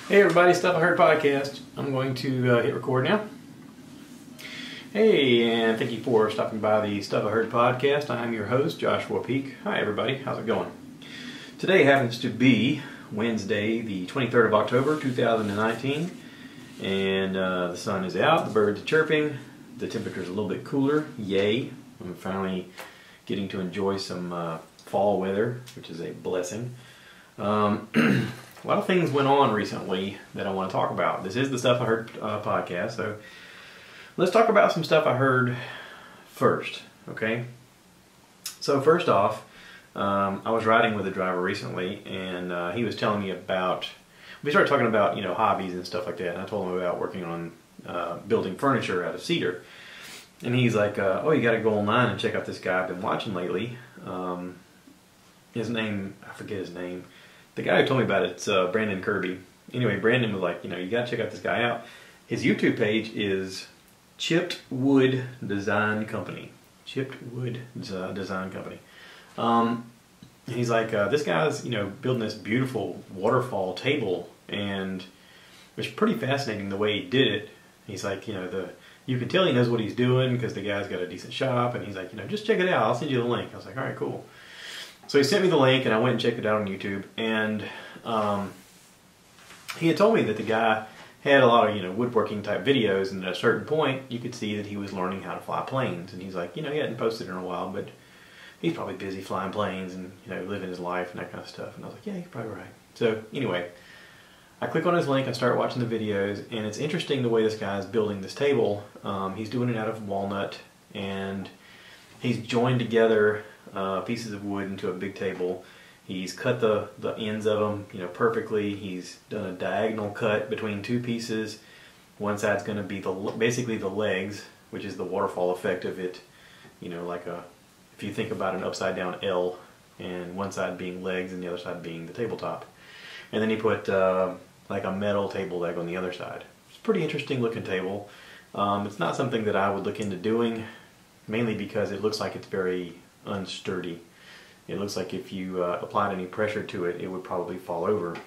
Hey everybody, Stuff I Heard podcast. I'm going to hit record now. Hey, and thank you for stopping by the Stuff I Heard podcast. I'm your host, Joshua Peak. Hi everybody, how's it going? Today happens to be Wednesday, the 23rd of October, 2019. And the sun is out, the birds are chirping, the temperature's a little bit cooler. Yay! I'm finally getting to enjoy some fall weather, which is a blessing. A lot of things went on recently that I want to talk about. This is the Stuff I Heard podcast, so let's talk about some stuff I heard first, okay? So first off, I was riding with a driver recently, and he was telling me about, we started talking about, hobbies and stuff like that, and I told him about working on building furniture out of cedar. And he's like, oh, you got to go online and check out this guy I've been watching lately. His name, I forget his name. The guy who told me about it's Brandon Kirby. Anyway, Brandon was like, you got to check out this guy out. His YouTube page is Chipped Wood Design Company. Chipped Wood Design Company. And he's like, this guy's, building this beautiful waterfall table, and it was pretty fascinating the way he did it. He's like, you can tell he knows what he's doing because the guy's got a decent shop, and he's like, just check it out. I'll send you the link. I was like, all right, cool. So he sent me the link, and I went and checked it out on YouTube, and he had told me that the guy had a lot of, woodworking type videos, and at a certain point, you could see that he was learning how to fly planes, and he's like, he hadn't posted in a while, but he's probably busy flying planes and, living his life and that kind of stuff, and I was like, yeah, you're probably right. So anyway, I click on his link, I start watching the videos, and it's interesting the way this guy's building this table. He's doing it out of walnut, and he's joined together pieces of wood into a big table. He's cut the ends of them, perfectly. He's done a diagonal cut between two pieces. One side's going to be basically the legs, which is the waterfall effect of it. If you think about an upside down L, and one side being legs and the other side being the tabletop. And then he put like a metal table leg on the other side. It's a pretty interesting looking table. It's not something that I would look into doing, mainly because it looks like it's very unsturdy. It looks like if you applied any pressure to it, it would probably fall over.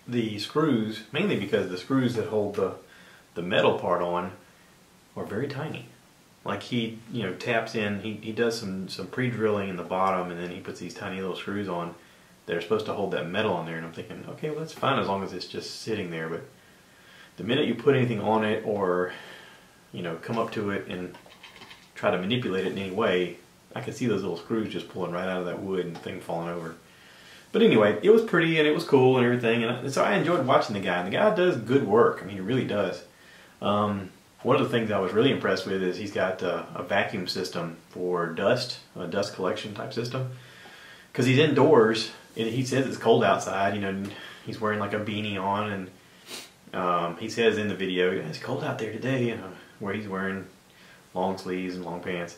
The screws, mainly because the screws that hold the metal part on are very tiny. Like he, taps in, he does some pre-drilling in the bottom, and then he puts these tiny little screws on that are supposed to hold that metal on there, and I'm thinking, okay, well that's fine as long as it's just sitting there, but the minute you put anything on it or, come up to it and try to manipulate it in any way, I could see those little screws just pulling right out of that wood and the thing falling over. But anyway, it was pretty and it was cool and everything, and so I enjoyed watching the guy. And the guy does good work. I mean, he really does. One of the things I was really impressed with is he's got a vacuum system for dust, a dust collection type system. Because he's indoors, and he says it's cold outside, he's wearing like a beanie on, and he says in the video, it's cold out there today, where he's wearing long sleeves and long pants.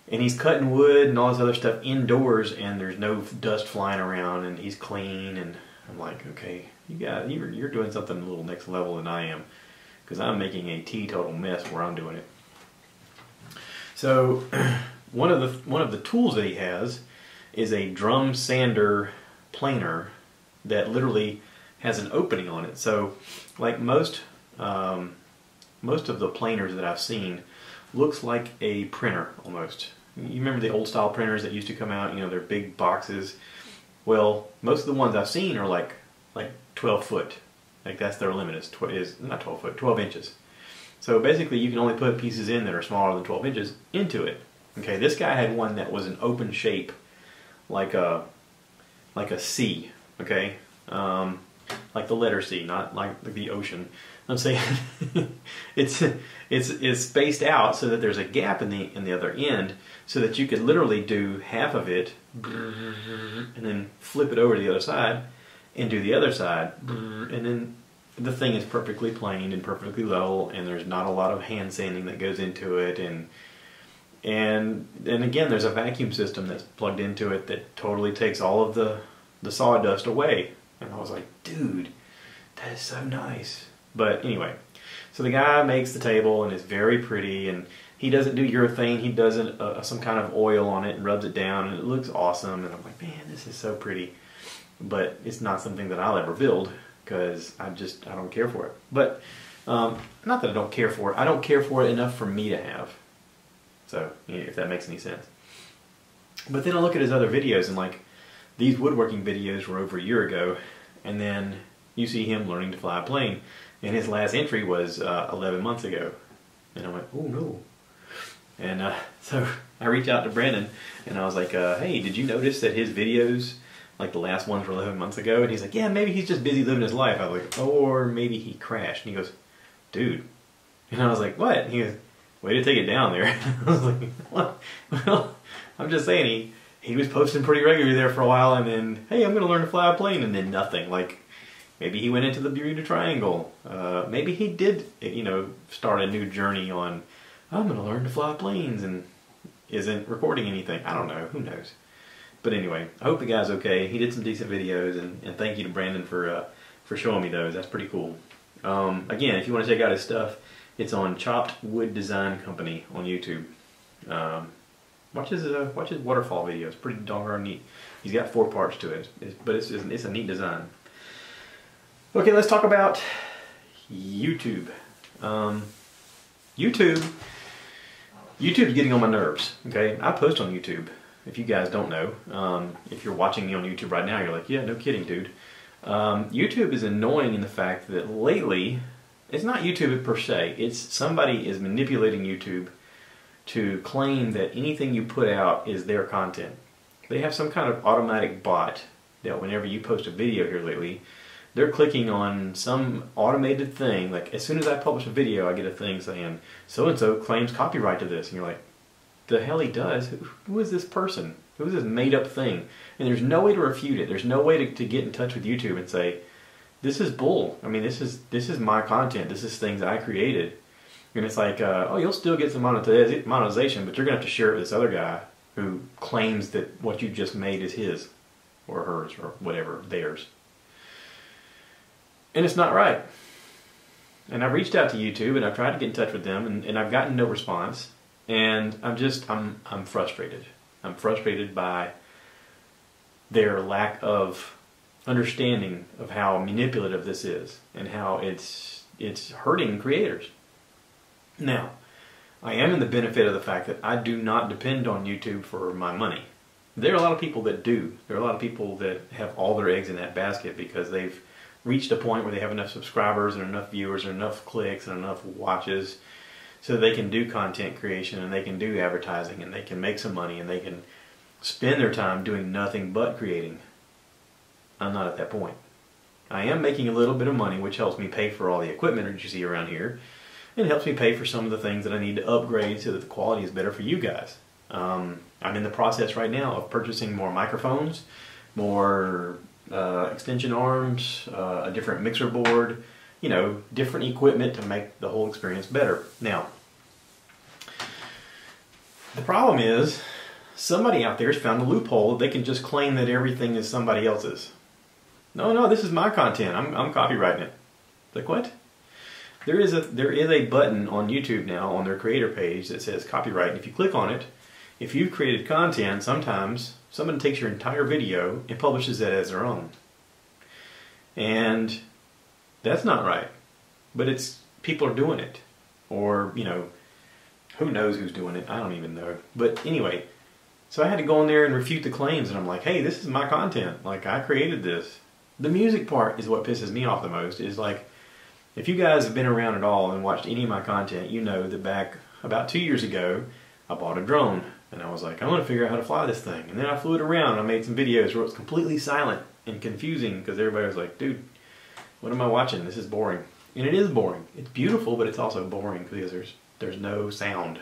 And he's cutting wood and all this other stuff indoors, and there's no dust flying around, and he's clean. And I'm like, okay, you're doing something a little next level than I am, because I'm making a teetotal mess where I'm doing it. So one of the tools that he has is a drum sander planer that literally has an opening on it. So like most of the planers that I've seen looks like a printer almost. You remember the old style printers that used to come out, they're big boxes. Well, most of the ones I've seen are like 12 foot. Like that's their limit, is not 12 foot, 12 inches. So basically you can only put pieces in that are smaller than 12 inches into it. Okay, this guy had one that was an open shape, like a C, okay? Like the letter C, not like the ocean. I'm saying it's spaced out so that there's a gap in the other end, so that you could literally do half of it and then flip it over to the other side and do the other side, and then the thing is perfectly planed and perfectly level, and there's not a lot of hand sanding that goes into it, and again there's a vacuum system that's plugged into it that totally takes all of the sawdust away. And I was like, dude, that is so nice. But anyway, so the guy makes the table, and it's very pretty, and he doesn't do urethane, he does some kind of oil on it and rubs it down, and it looks awesome. And I'm like, man, this is so pretty. But it's not something that I'll ever build. because I don't care for it. But not that I don't care for it. I don't care for it enough for me to have. So, if that makes any sense. But then I look at his other videos, and like, these woodworking videos were over a year ago, and then you see him learning to fly a plane, and his last entry was 11 months ago. And I went, oh no. And so I reached out to Brandon, and I was like, hey, did you notice that his videos, like the last ones were 11 months ago? And he's like, yeah, maybe he's just busy living his life. I was like, or maybe he crashed. And he goes, dude. And I was like, what? And he goes, way to take it down there. I was like, what? Well, I'm just saying, he was posting pretty regularly there for a while, and then, hey, I'm going to learn to fly a plane, and then nothing. Like, maybe he went into the Bermuda Triangle. Maybe he did, start a new journey on, I'm going to learn to fly planes, and isn't recording anything. I don't know. Who knows? But anyway, I hope the guy's okay. He did some decent videos, and thank you to Brandon for showing me those. That's pretty cool. Again, if you want to check out his stuff, it's on Chopped Wood Design Company on YouTube. Watch his waterfall video. It's pretty darn neat. He's got 4 parts to it, but it's a neat design. Okay, let's talk about YouTube. YouTube's getting on my nerves. Okay, I post on YouTube. If you guys don't know, if you're watching me on YouTube right now, you're like, yeah, no kidding, dude. YouTube is annoying in the fact that lately, it's not YouTube per se. It's somebody is manipulating YouTube to claim that anything you put out is their content. They have some kind of automatic bot that whenever you post a video here lately, they're clicking on some automated thing. Like, as soon as I publish a video, I get a thing saying, so-and-so claims copyright to this. And you're like, the hell he does? Who is this person? Who is this made-up thing? And there's no way to refute it. There's no way to get in touch with YouTube and say, this is bull. I mean, this is my content. This is things I created. And it's like, oh, you'll still get some monetization, but you're going to have to share it with this other guy who claims that what you just made is his or hers or whatever, theirs. And it's not right. And I've reached out to YouTube, and I've tried to get in touch with them, and I've gotten no response. And I'm frustrated. I'm frustrated by their lack of understanding of how manipulative this is and how it's hurting creators. Now, I am in the benefit of the fact that I do not depend on YouTube for my money. There are a lot of people that do. There are a lot of people that have all their eggs in that basket because they've reached a point where they have enough subscribers and enough viewers and enough clicks and enough watches so they can do content creation and they can do advertising and they can make some money and they can spend their time doing nothing but creating. I'm not at that point. I am making a little bit of money, which helps me pay for all the equipment that you see around here. It helps me pay for some of the things that I need to upgrade so that the quality is better for you guys. I'm in the process right now of purchasing more microphones, more extension arms, a different mixer board, different equipment to make the whole experience better. Now, the problem is somebody out there has found a loophole that they can just claim that everything is somebody else's. No, this is my content. I'm copyrighting it. Like, what? There is a button on YouTube now on their creator page that says copyright. And if you click on it, if you've created content, sometimes someone takes your entire video and publishes it as their own. And that's not right. But people are doing it. Or, who knows who's doing it? I don't even know. But anyway, so I had to go in there and refute the claims. And I'm like, hey, this is my content. Like, I created this. The music part is what pisses me off the most. Is like, if you guys have been around at all and watched any of my content, you know that back about 2 years ago, I bought a drone. And I was like, I want to figure out how to fly this thing. And then I flew it around and I made some videos where it was completely silent and confusing because everybody was like, dude, what am I watching? This is boring. And it is boring. It's beautiful, but it's also boring because there's no sound.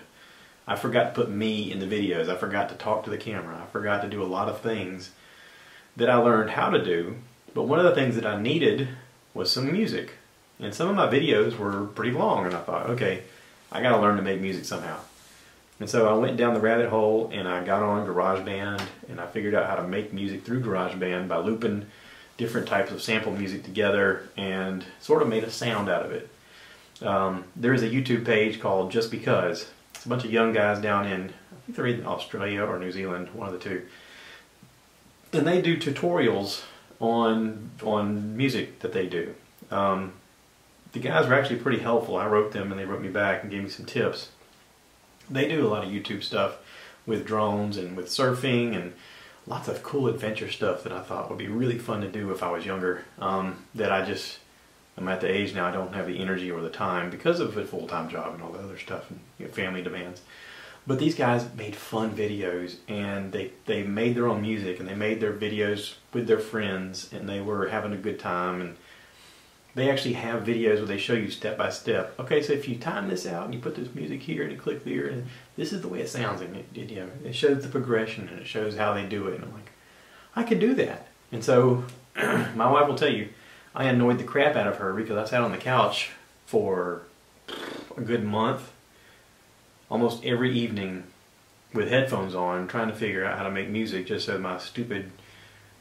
I forgot to put me in the videos. I forgot to talk to the camera. I forgot to do a lot of things that I learned how to do. But one of the things that I needed was some music. And some of my videos were pretty long, and I thought, okay, I got to learn to make music somehow. And so I went down the rabbit hole, and I got on GarageBand, and I figured out how to make music through GarageBand by looping different types of sample music together and sort of made a sound out of it. There is a YouTube page called Just Because. It's a bunch of young guys down in, I think they're in Australia or New Zealand, one of the two. And they do tutorials on music that they do. The guys were actually pretty helpful. I wrote them and they wrote me back and gave me some tips. They do a lot of YouTube stuff with drones and with surfing and lots of cool adventure stuff that I thought would be really fun to do if I was younger. That I'm at the age now I don't have the energy or the time because of a full-time job and all the other stuff and family demands. But these guys made fun videos, and they made their own music, and they made their videos with their friends, and they were having a good time. And they actually have videos where they show you step by step. Okay, so if you time this out and you put this music here and you click here, and this is the way it sounds, and it shows the progression and it shows how they do it. And I'm like, I could do that. And so my wife will tell you, I annoyed the crap out of her because I sat on the couch for a good month, almost every evening with headphones on, trying to figure out how to make music just so my stupid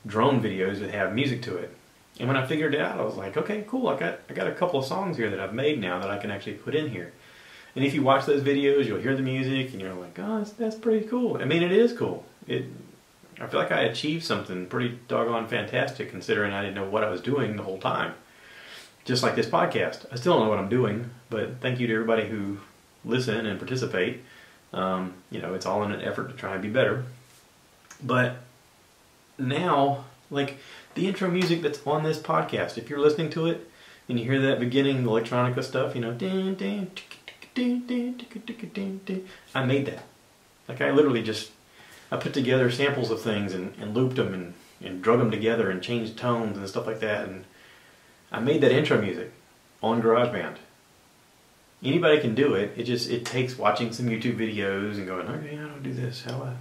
drone videos would have music to it. And when I figured it out, I was like, okay, cool, I got a couple of songs here that I've made now that I can actually put in here. And if you watch those videos, you'll hear the music and you're like, oh, that's pretty cool. I mean, it is cool. I feel like I achieved something pretty doggone fantastic considering I didn't know what I was doing the whole time. Just like this podcast. I still don't know what I'm doing, but thank you to everybody who listen and participate. It's all in an effort to try and be better. But now, like the intro music that's on this podcast, if you're listening to it and you hear that beginning electronica stuff, I made that. Like I put together samples of things and looped them and drug them together and changed tones and stuff like that, and I made that intro music on GarageBand. Anybody can do it. It takes watching some YouTube videos and going, okay, how do I do this? How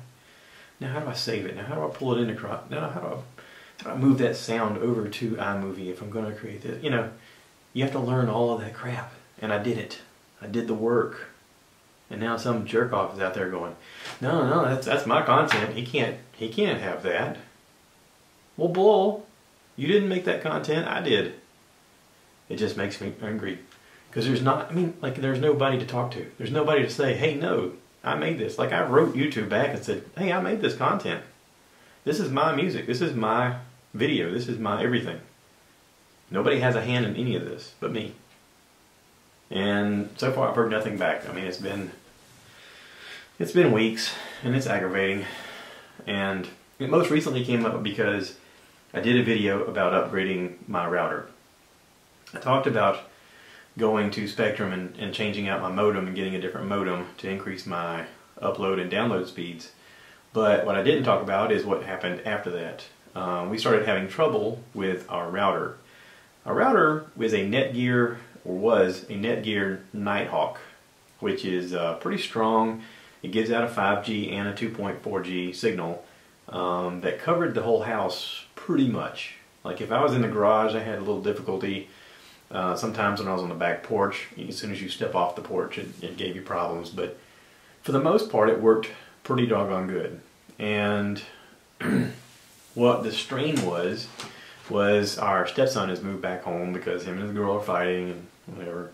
do I save it? Now how do I pull it into now how do I move that sound over to iMovie if I'm going to create this? You have to learn all of that crap, and I did it. I did the work. And now some jerk off is out there going, no, that's my content. He can't have that. Well, bull, you didn't make that content. I did. It just makes me angry because there's nobody to talk to. There's nobody to say, hey, no, I made this. Like I wrote YouTube back and said, hey, I made this content. This is my music. This is my video. This is my everything. Nobody has a hand in any of this but me. And so far I've heard nothing back. I mean, it's been weeks, and it's aggravating. And it most recently came up because I did a video about upgrading my router. I talked about going to Spectrum and changing out my modem and getting a different modem to increase my upload and download speeds. But what I didn't talk about is what happened after that. We started having trouble with our router. Our router was a Netgear Nighthawk, which is pretty strong. It gives out a 5G and a 2.4G signal that covered the whole house pretty much. Like if I was in the garage, I had a little difficulty. Sometimes when I was on the back porch, as soon as you step off the porch, it gave you problems. But for the most part, it worked pretty doggone good. And what the strain was our stepson has moved back home because him and his girl are fighting and whatever.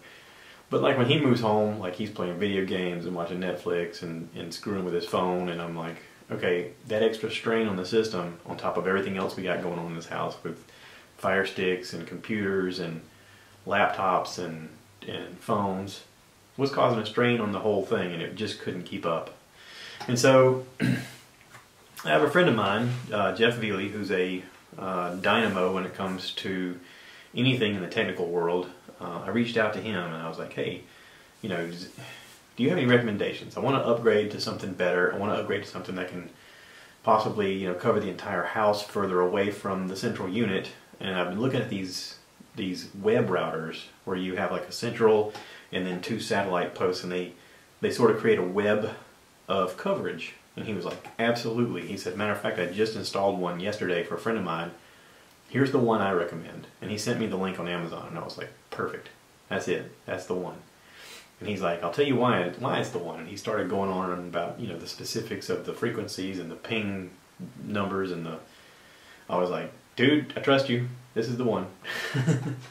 But like when he moves home, like he's playing video games and watching Netflix and screwing with his phone, and I'm like, okay, that extra strain on the system on top of everything else we got going on in this house with Fire Sticks and computers and laptops and phones was causing a strain on the whole thing, and it just couldn't keep up. And so I have a friend of mine, Jeff Vealy, who's a dynamo when it comes to anything in the technical world. I reached out to him and I was like, hey, do you have any recommendations? I want to upgrade to something better. I want to upgrade to something that can possibly cover the entire house further away from the central unit. And I've been looking at these web routers where you have like a central and then 2 satellite posts, and they sort of create a web of coverage. And he was like, absolutely. He said, matter of fact, I just installed one yesterday for a friend of mine. Here's the one I recommend. And he sent me the link on Amazon, and I was like, perfect. That's it. That's the one. And he's like, I'll tell you why it's the one. And he started going on about, the specifics of the frequencies and the ping numbers and I was like, dude, I trust you. This is the one.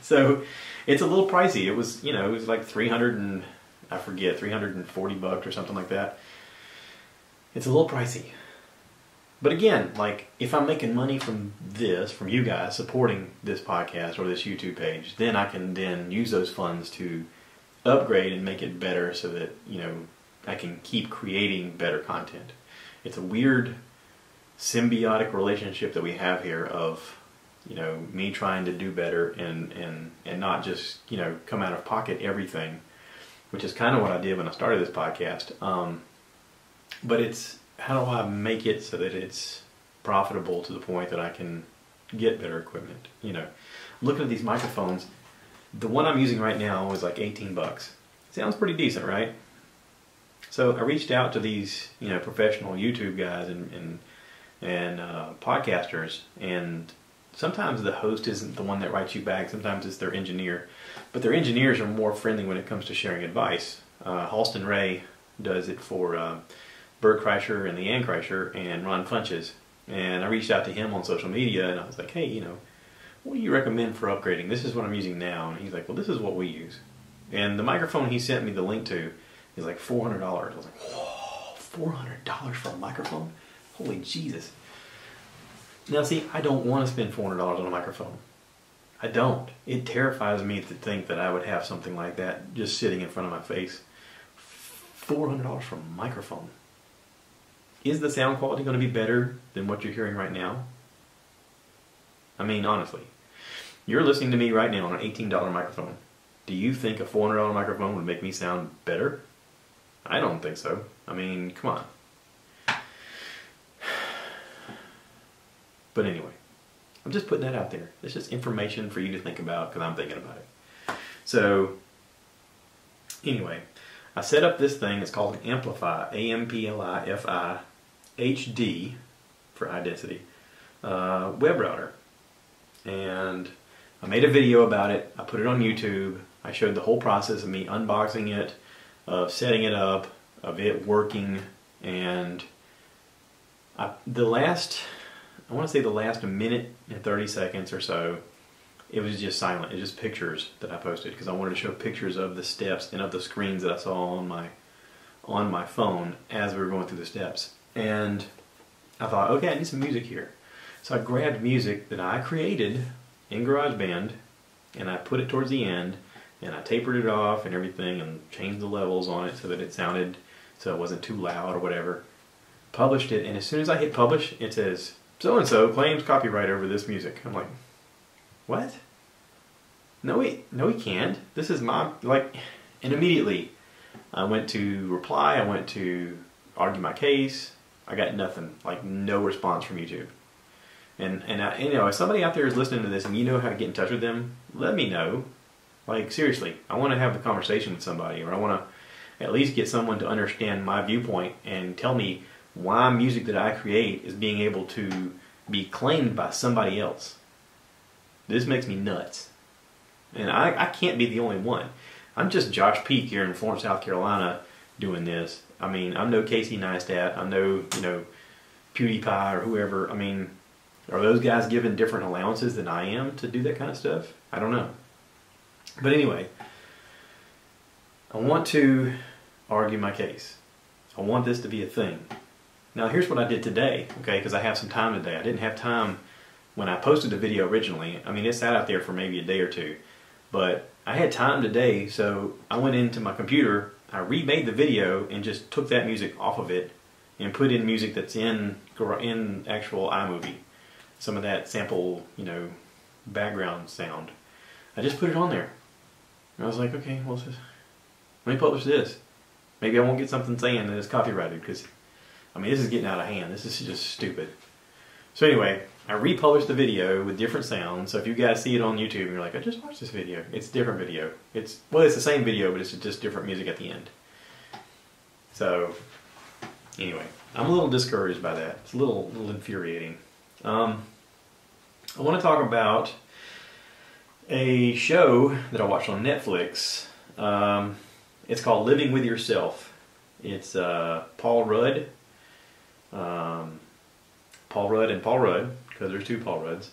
So it's a little pricey. It was, it was like $340 or something like that. It's a little pricey. But again, like, if I'm making money from this, from you guys supporting this podcast or this YouTube page, then I can then use those funds to upgrade and make it better so that, you know, I can keep creating better content. It's a weird symbiotic relationship that we have here of, you know, me trying to do better and not just, you know, come out of pocket everything, which is kind of what I did when I started this podcast. But it's, how do I make it so that it's profitable to the point that I can get better equipment? You know, looking at these microphones, the one I'm using right now is like 18 bucks. Sounds pretty decent, right? So I reached out to these, you know, professional YouTube guys and podcasters, and sometimes the host isn't the one that writes you back. Sometimes it's their engineer, but their engineers are more friendly when it comes to sharing advice. Halston Ray does it for Bert Kreischer and the Ann Kreischer and Ron Funches, and I reached out to him on social media and I was like, hey, you know, what do you recommend for upgrading? This is what I'm using now. And he's like, well, this is what we use. And the microphone he sent me the link to is like $400. I was like, whoa, $400 for a microphone? Holy Jesus. Now see, I don't want to spend $400 on a microphone. I don't. It terrifies me to think that I would have something like that just sitting in front of my face. $400 for a microphone. Is the sound quality going to be better than what you're hearing right now? I mean, honestly. You're listening to me right now on an $18 microphone. Do you think a $400 microphone would make me sound better? I don't think so. I mean, come on. But anyway, I'm just putting that out there. It's just information for you to think about because I'm thinking about it. So, anyway, I set up this thing. It's called an AmpliFi, A-M-P-L-I-F-I HD for high density web router. And I made a video about it. I put it on YouTube. I showed the whole process of me unboxing it, of setting it up, of it working, and I want to say the last minute and 30 seconds or so, it was just silent. It was just pictures that I posted because I wanted to show pictures of the steps and of the screens that I saw on my phone as we were going through the steps. And I thought, okay, I need some music here. So I grabbed music that I created in GarageBand and I put it towards the end and I tapered it off and everything and changed the levels on it so that it sounded, so it wasn't too loud or whatever. Published it, and as soon as I hit publish, it says, so-and-so claims copyright over this music. I'm like, what? No, he can't. This is my, like, and immediately I went to reply, I went to argue my case. I got nothing, like no response from YouTube. And you know, if somebody out there is listening to this and you know how to get in touch with them, let me know. Like, seriously, I want to have a conversation with somebody, or I want to at least get someone to understand my viewpoint and tell me why music that I create is being able to be claimed by somebody else. This makes me nuts. And I can't be the only one. I'm just Josh Peak here in Florence, South Carolina doing this. I mean, I'm no Casey Neistat. I'm no, you know, PewDiePie or whoever. I mean, are those guys given different allowances than I am to do that kind of stuff? I don't know. But anyway, I want to argue my case. I want this to be a thing. Now here's what I did today, okay, because I have some time today. I didn't have time when I posted the video originally. I mean, it sat out there for maybe a day or two. But I had time today, so I went into my computer, I remade the video and just took that music off of it and put in music that's in actual iMovie. Some of that sample, you know, background sound. I just put it on there. And I was like, okay, well, let me publish this. Maybe I won't get something saying that it's copyrighted, because, I mean, this is getting out of hand. This is just stupid. So anyway, I republished the video with different sounds. So if you guys see it on YouTube and you're like, I just watched this video. It's a different video. It's the same video, but it's just different music at the end. So anyway, I'm a little discouraged by that. It's a little infuriating. I want to talk about a show that I watched on Netflix. It's called Living with Yourself. It's Paul Rudd. Paul Rudd and Paul Rudd, because there's two Paul Rudds.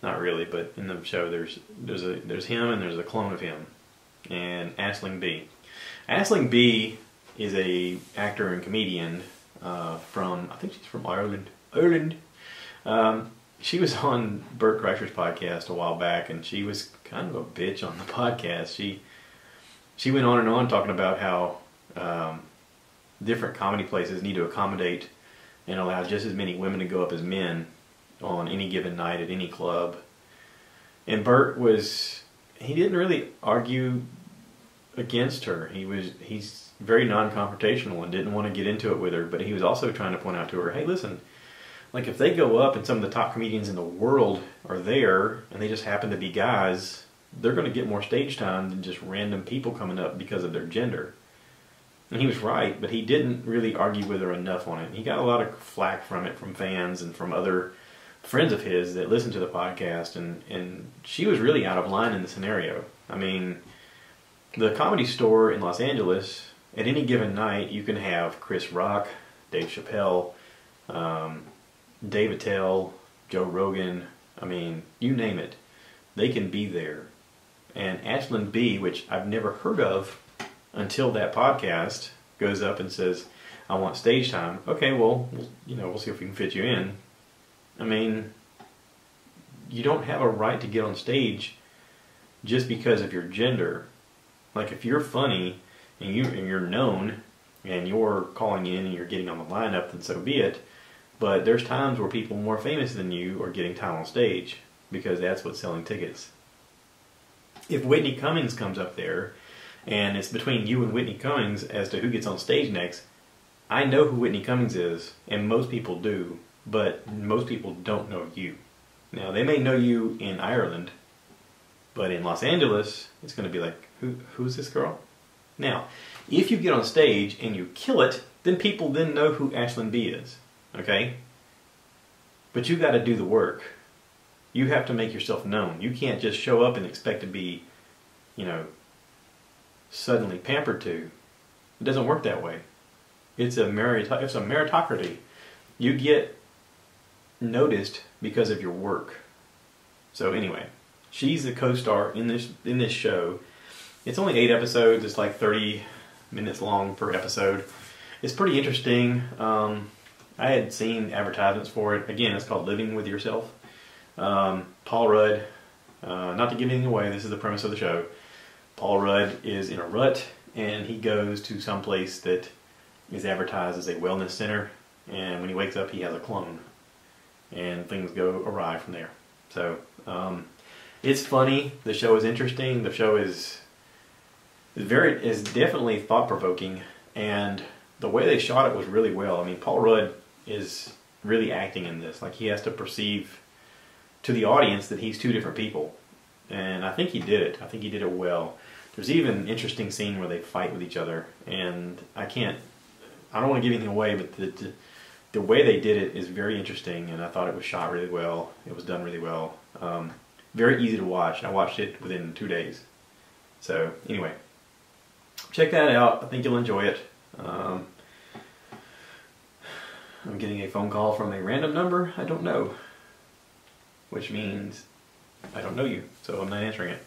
Not really, but in the show there's him and there's a clone of him, and Aisling Bea. Aisling Bea is a actor and comedian from, I think she's from Ireland. Ireland. She was on Bert Kreischer's podcast a while back, and she was kind of a bitch on the podcast. She went on and on talking about how different comedy places need to accommodate and allow just as many women to go up as men on any given night at any club. And Bert he didn't really argue against her. He's very non-confrontational and didn't want to get into it with her, but he was also trying to point out to her, hey, listen, like if they go up and some of the top comedians in the world are there and they just happen to be guys, they're going to get more stage time than just random people coming up because of their gender. And he was right, but he didn't really argue with her enough on it. He got a lot of flack from it from fans and from other friends of his that listened to the podcast, and she was really out of line in the scenario. I mean, the Comedy Store in Los Angeles, at any given night, you can have Chris Rock, Dave Chappelle, Dave Attell, Joe Rogan, I mean, you name it. They can be there. And Ashlyn B., which I've never heard of until that podcast, goes up and says, I want stage time. Okay, well, we'll see if we can fit you in. I mean, you don't have a right to get on stage just because of your gender. Like, if you're funny and you're known and you're calling in and you're getting on the lineup, then so be it. But there's times where people more famous than you are getting time on stage because that's what's selling tickets. If Whitney Cummings comes up there and it's between you and Whitney Cummings as to who gets on stage next, I know who Whitney Cummings is, and most people do, but most people don't know you. Now, they may know you in Ireland, but in Los Angeles, it's going to be like, who's this girl? Now, if you get on stage and you kill it, then people then know who Ashlyn B. is. Okay? But you got to do the work. You have to make yourself known. You can't just show up and expect to be, suddenly pampered to. It doesn't work that way. It's a meritocracy. You get noticed because of your work. So anyway, she's the co-star in this show. It's only 8 episodes. It's like 30 minutes long per episode. It's pretty interesting. I had seen advertisements for it. Again, it's called Living With Yourself. Paul Rudd, not to give anything away, this is the premise of the show. Paul Rudd is in a rut, and he goes to some place that is advertised as a wellness center, and when he wakes up, he has a clone, and things go awry from there. So, it's funny. The show is interesting. The show is definitely thought-provoking, and the way they shot it was really well. I mean, Paul Rudd is really acting in this. Like, he has to perceive to the audience that he's two different people. And I think he did it. I think he did it well. There's even an interesting scene where they fight with each other. And I don't want to give anything away, but the way they did it is very interesting. And I thought it was shot really well. It was done really well. Very easy to watch. I watched it within 2 days. So anyway, check that out. I think you'll enjoy it. I'm getting a phone call from a random number I don't know, which means I don't know you, so I'm not answering it.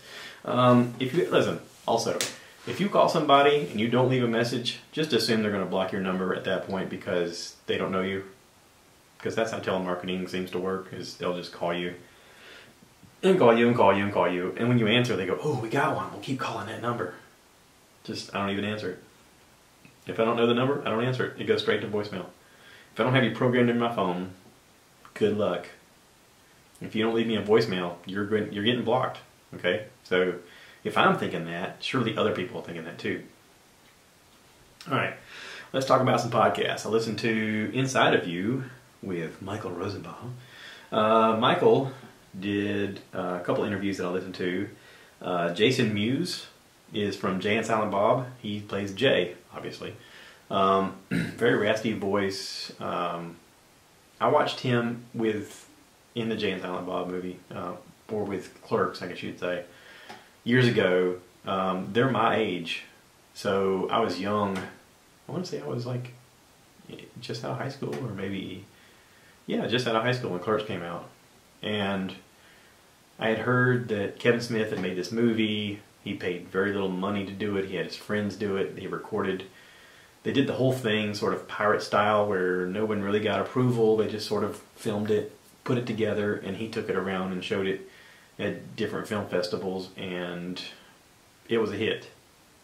If you call somebody and you don't leave a message, just assume they're going to block your number at that point because they don't know you. Because that's how telemarketing seems to work, is they'll just call you and call you and call you and call you, and when you answer, they go, "Oh, we got one. We'll keep calling that number." I don't even answer it. If I don't know the number, I don't answer it. It goes straight to voicemail. If I don't have you programmed in my phone, good luck. If you don't leave me a voicemail, you're getting blocked. Okay? So if I'm thinking that, surely other people are thinking that too. Alright, let's talk about some podcasts. I listened to Inside of You with Michael Rosenbaum. Michael did a couple interviews that I listened to. Jason Mewes is from Jay and Silent Bob. He plays Jay, obviously. Very raspy voice. I watched him in the Jay and Silent Bob movie, or with Clerks, I guess you'd say, years ago. They're my age, so I was young. I want to say I was like just out of high school, or maybe, yeah, just out of high school when Clerks came out. And I had heard that Kevin Smith had made this movie. He paid very little money to do it. He had his friends do it. He recorded they did the whole thing sort of pirate style where no one really got approval. They just sort of filmed it, put it together, and he took it around and showed it at different film festivals, and it was a hit.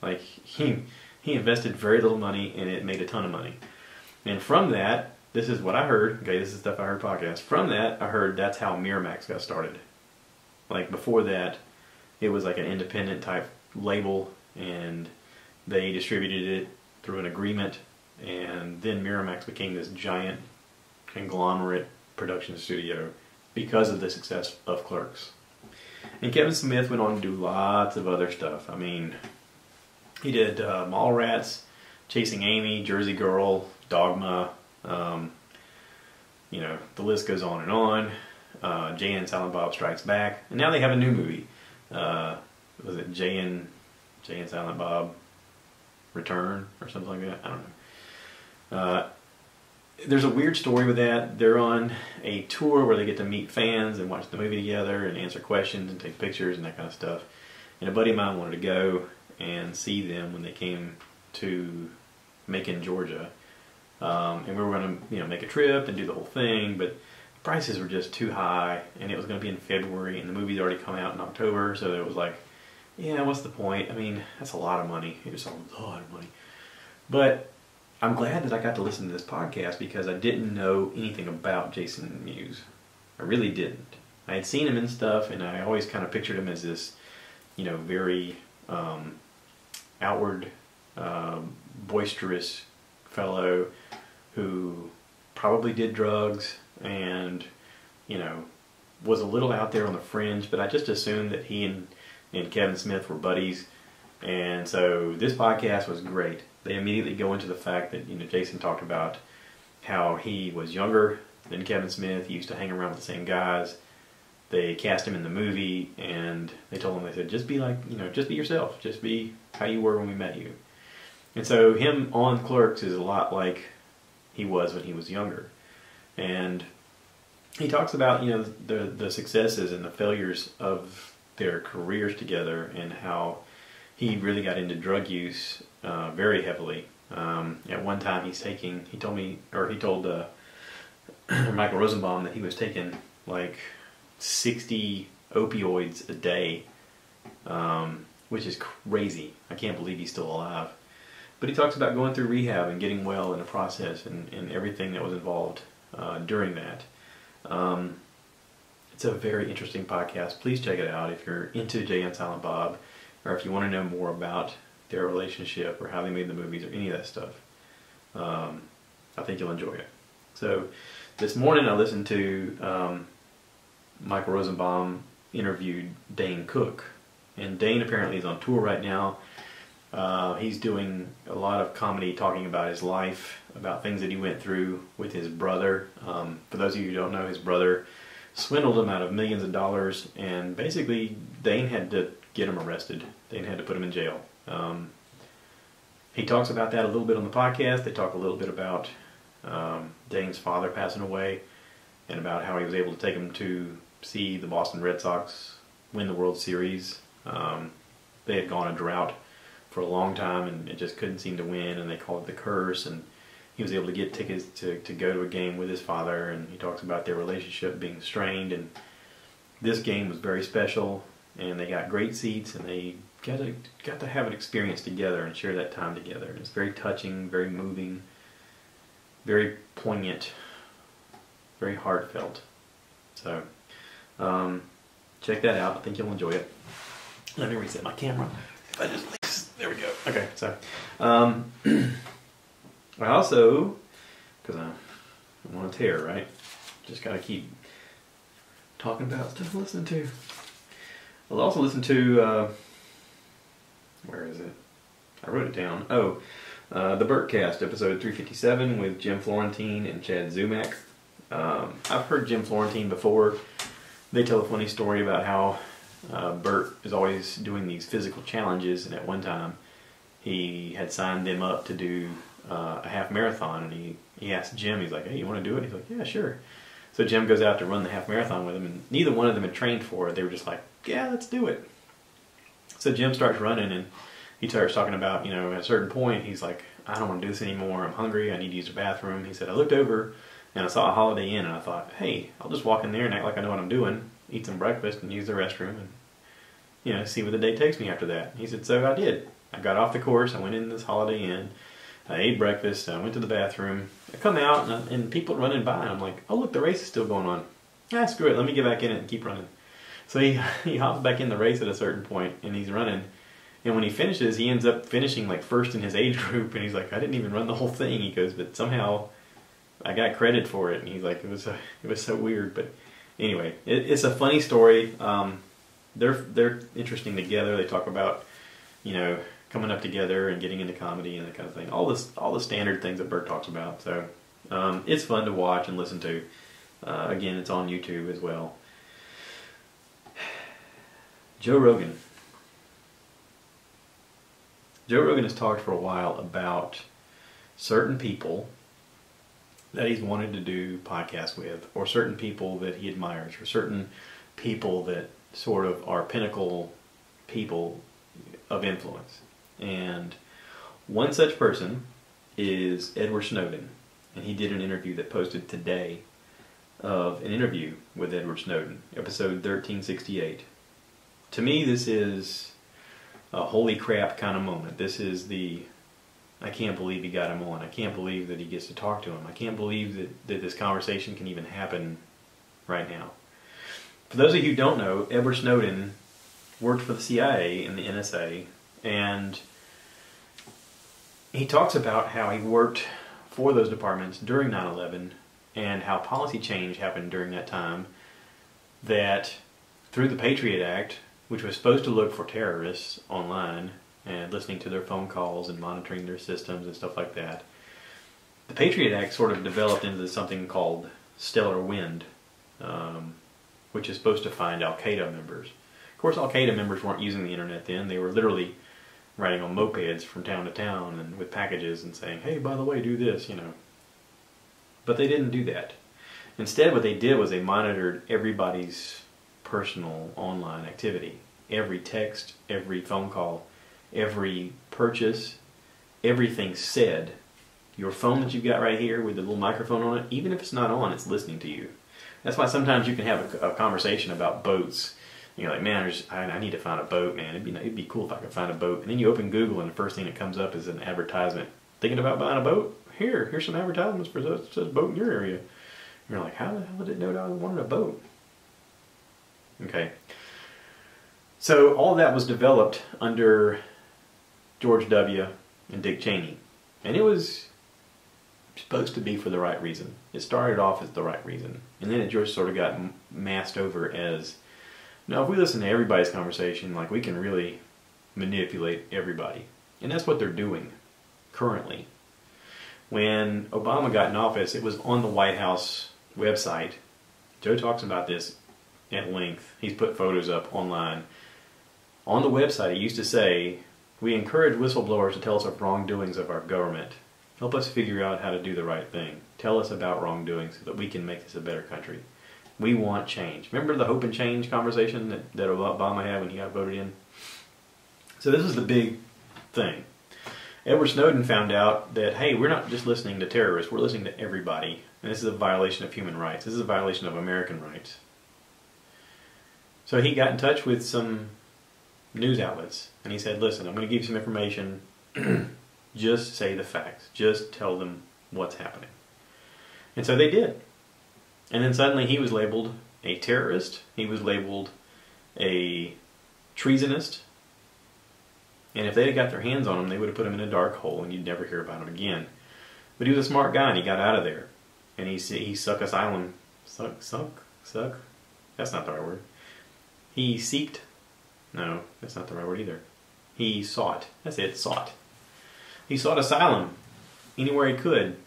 Like, he invested very little money and it made a ton of money. And from that, this is what I heard. Okay, this is stuff I heard podcast. From that, I heard that's how Miramax got started. Like, before that, it was like an independent type label, and they distributed it through an agreement, and then Miramax became this giant conglomerate production studio because of the success of Clerks. And Kevin Smith went on to do lots of other stuff. I mean, he did Mallrats, Chasing Amy, Jersey Girl, Dogma, you know, the list goes on and on. Jay and Silent Bob Strikes Back, and now they have a new movie. Was it Jay and Silent Bob Return or something like that? I don't know. There's a weird story with that. They're on a tour where they get to meet fans and watch the movie together and answer questions and take pictures and that kind of stuff. And a buddy of mine wanted to go and see them when they came to Macon, Georgia. And we were going to, you know, make a trip and do the whole thing, but prices were just too high, and it was going to be in February, and the movie's already come out in October, so it was like, yeah, what's the point? I mean, that's a lot of money. It was a lot of money. But I'm glad that I got to listen to this podcast because I didn't know anything about Jason Mewes. I really didn't. I had seen him in stuff, and I always kind of pictured him as this, you know, very outward, boisterous fellow who probably did drugs and, you know, was a little out there on the fringe, but I just assumed that he and Kevin Smith were buddies. And so this podcast was great. They immediately go into the fact that, you know, Jason talked about how he was younger than Kevin Smith. He used to hang around with the same guys. They cast him in the movie, and they told him, they said, just be like, you know, just be yourself. Just be how you were when we met you. And so him on Clerks is a lot like he was when he was younger. And he talks about, you know, the successes and the failures of their careers together, and how he really got into drug use very heavily. At one time he told Michael Rosenbaum that he was taking like 60 opioids a day, which is crazy. I can't believe he's still alive. But he talks about going through rehab and getting well in the process, and everything that was involved during that. It's a very interesting podcast. Please check it out if you're into Jay and Silent Bob, or if you want to know more about their relationship or how they made the movies or any of that stuff. I think you'll enjoy it. So this morning I listened to Michael Rosenbaum interviewed Dane Cook, and Dane apparently is on tour right now. He's doing a lot of comedy, talking about his life, about things that he went through with his brother. For those of you who don't know, his brother swindled him out of millions of dollars, and basically Dane had to get him arrested. Dane had to put him in jail. He talks about that a little bit on the podcast. They talk a little bit about Dane's father passing away, and about how he was able to take him to see the Boston Red Sox win the World Series. They had gone a drought for a long time, and it just couldn't seem to win, and they called it the curse, and he was able to get tickets to go to a game with his father, and he talks about their relationship being strained, and this game was very special, and they got great seats, and they got to have an experience together and share that time together. And it's very touching, very moving, very poignant, very heartfelt. So check that out. I think you'll enjoy it. Let me reset my camera. If I just, there we go. Okay, so I also, because I'm on a tear, right? Just gotta keep talking about stuff to listen to. I'll also listen to, where is it? I wrote it down. Oh, the Burtcast, episode 357 with Jim Florentine and Chad Zumack. I've heard Jim Florentine before. They tell a funny story about how Burt is always doing these physical challenges, and at one time he had signed them up to do a half marathon, and he asked Jim, he's like, hey, you want to do it? He's like, yeah, sure. So Jim goes out to run the half marathon with him, and neither one of them had trained for it. They were just like, yeah, let's do it. So Jim starts running, and he starts talking about, you know, at a certain point, he's like, I don't want to do this anymore. I'm hungry. I need to use the bathroom. He said, I looked over and I saw a Holiday Inn and I thought, hey, I'll just walk in there and act like I know what I'm doing, eat some breakfast and use the restroom and, you know, see where the day takes me after that. He said, so I did. I got off the course. I went in this Holiday Inn. I ate breakfast. I went to the bathroom. I come out and people running by and I'm like, oh, look, the race is still going on. Ah, screw it. Let me get back in it and keep running. So he hops back in the race at a certain point and he's running. And when he finishes, he ends up finishing like first in his age group. And he's like, I didn't even run the whole thing. He goes, but somehow I got credit for it. And he's like, it was so weird. But anyway, it's a funny story. They're interesting together. They talk about, you know, coming up together and getting into comedy and that kind of thing. All the standard things that Bert talks about. So it's fun to watch and listen to. Again, it's on YouTube as well. Joe Rogan. Joe Rogan has talked for a while about certain people that he's wanted to do podcasts with, or certain people that he admires, or certain people that sort of are pinnacle people of influence. And one such person is Edward Snowden. And he did an interview that posted today of an interview with Edward Snowden, episode 1368. To me, this is a holy crap kind of moment. This is I can't believe he got him on. I can't believe that he gets to talk to him. I can't believe that this conversation can even happen right now. For those of you who don't know, Edward Snowden worked for the CIA and the NSA, and he talks about how he worked for those departments during 9/11 and how policy change happened during that time, that through the Patriot Act, which was supposed to look for terrorists online and listening to their phone calls and monitoring their systems and stuff like that, the Patriot Act sort of developed into something called Stellar Wind, which is supposed to find Al-Qaeda members. Of course, Al-Qaeda members weren't using the internet then. They were literally riding on mopeds from town to town and with packages and saying, hey, by the way, do this, you know. But they didn't do that. Instead, what they did was they monitored everybody's personal online activity. Every text, every phone call, every purchase, everything said. Your phone that you've got right here with the little microphone on it, even if it's not on, it's listening to you. That's why sometimes you can have a conversation about boats. You're like, man, I need to find a boat, man. It'd be cool if I could find a boat. And then you open Google and the first thing that comes up is an advertisement. Thinking about buying a boat? Here's some advertisements for such a boat in your area. And you're like, how the hell did it know that I wanted a boat? Okay. So all of that was developed under George W. and Dick Cheney. And it was supposed to be for the right reason. It started off as the right reason. And then it just sort of got masked over as, now if we listen to everybody's conversation, like we can really manipulate everybody. And that's what they're doing currently. When Obama got in office, it was on the White House website. Joe talks about this at length. He's put photos up online. On the website, it used to say, we encourage whistleblowers to tell us of wrongdoings of our government. Help us figure out how to do the right thing. Tell us about wrongdoings so that we can make this a better country. We want change. Remember the hope and change conversation that Obama had when he got voted in? So this is the big thing. Edward Snowden found out that, hey, we're not just listening to terrorists, we're listening to everybody. And this is a violation of human rights. This is a violation of American rights. So he got in touch with some news outlets and he said, listen, I'm going to give you some information. Just say the facts. Just tell them what's happening. And so they did. And then suddenly he was labeled a terrorist. He was labeled a treasonist. And if they had got their hands on him, they would have put him in a dark hole and you'd never hear about him again. But he was a smart guy and he got out of there. And he suck asylum. Suck? That's not the right word. He seeked. No, that's not the right word either. He sought. That's it, sought. He sought asylum anywhere he could.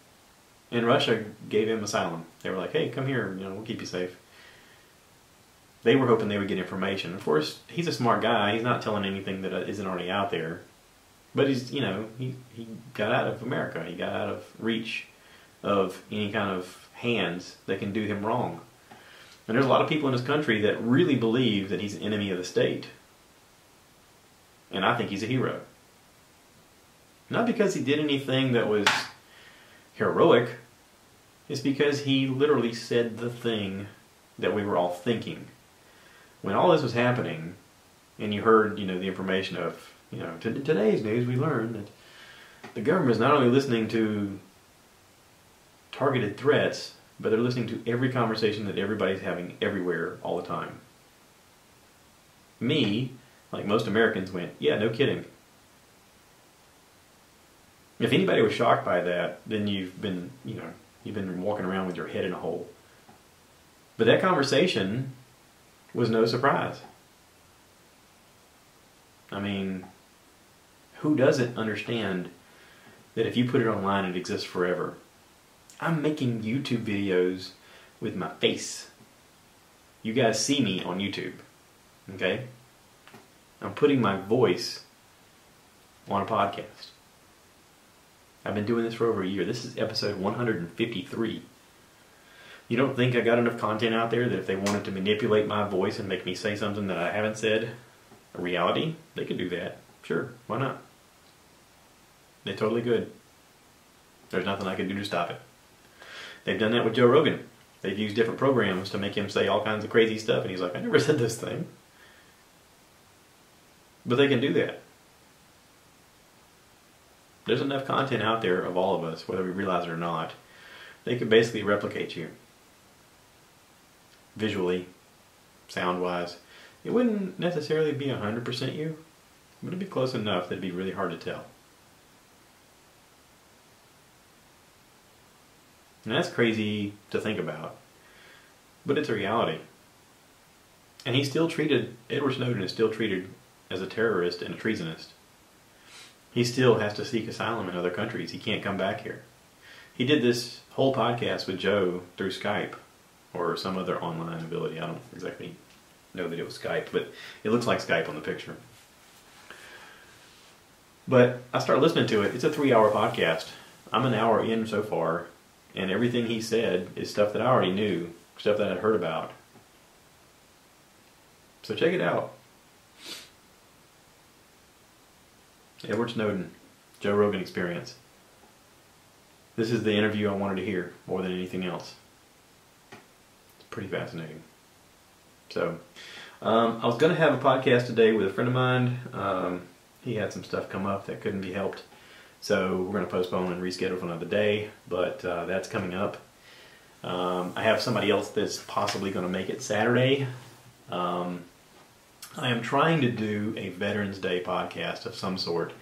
And Russia gave him asylum. They were like, hey, come here, we'll keep you safe. They were hoping they would get information. Of course, he's a smart guy. He's not telling anything that isn't already out there. But he got out of America. He got out of reach of any kind of hands that can do him wrong. And there's a lot of people in this country that really believe that he's an enemy of the state. And I think he's a hero. Not because he did anything that was heroic. It's because he literally said the thing that we were all thinking. When all this was happening, and you heard, the information of, today's news, we learned that the government is not only listening to targeted threats, but they're listening to every conversation that everybody's having everywhere all the time. Me, like most Americans, went, yeah, no kidding. If anybody was shocked by that, then you've been walking around with your head in a hole. But that conversation was no surprise. I mean, who doesn't understand that if you put it online, it exists forever? I'm making YouTube videos with my face. You guys see me on YouTube, okay? I'm putting my voice on a podcast. I've been doing this for over a year. This is episode 153. You don't think I got enough content out there that if they wanted to manipulate my voice and make me say something that I haven't said, a reality, they could do that. Sure, why not? They totally could. There's nothing I can do to stop it. They've done that with Joe Rogan. They've used different programs to make him say all kinds of crazy stuff, and he's like, I never said this thing. But they can do that. There's enough content out there of all of us, whether we realize it or not. They could basically replicate you. Visually, sound-wise. It wouldn't necessarily be 100% you, but it'd be close enough that it'd be really hard to tell. And that's crazy to think about, but it's a reality. And Edward Snowden is still treated as a terrorist and a treasonist. He still has to seek asylum in other countries. He can't come back here. He did this whole podcast with Joe through Skype or some other online ability. I don't exactly know that it was Skype, but it looks like Skype on the picture. But I started listening to it. It's a 3-hour podcast. I'm an hour in so far, and everything he said is stuff that I already knew, stuff that I'd heard about. So check it out. Edward Snowden, Joe Rogan Experience. This is the interview I wanted to hear more than anything else. It's pretty fascinating. So, I was going to have a podcast today with a friend of mine. He had some stuff come up that couldn't be helped. So we're going to postpone and reschedule for another day, but that's coming up. I have somebody else that's possibly going to make it Saturday. I am trying to do a Veterans Day podcast of some sort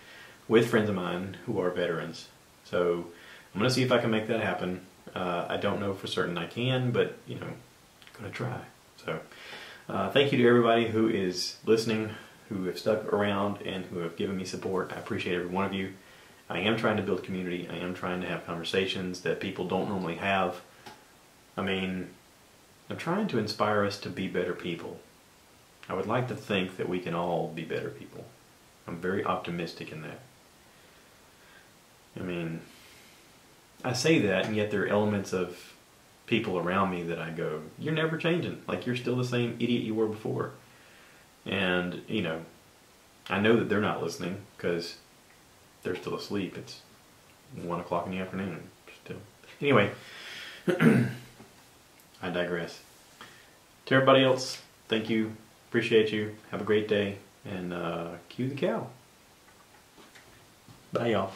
with friends of mine who are veterans. So I'm going to see if I can make that happen. I don't know for certain I can, but, going to try. So thank you to everybody who is listening, who have stuck around, and who have given me support. I appreciate every one of you. I am trying to build community. I am trying to have conversations that people don't normally have. I mean, I'm trying to inspire us to be better people. I would like to think that we can all be better people. I'm very optimistic in that. I mean, I say that, and yet there are elements of people around me that I go, you're never changing. Like, you're still the same idiot you were before. And, I know that they're not listening because they're still asleep. It's 1 o'clock in the afternoon still. Anyway, I digress. To everybody else, thank you. Appreciate you. Have a great day. And cue the cow. Bye, y'all.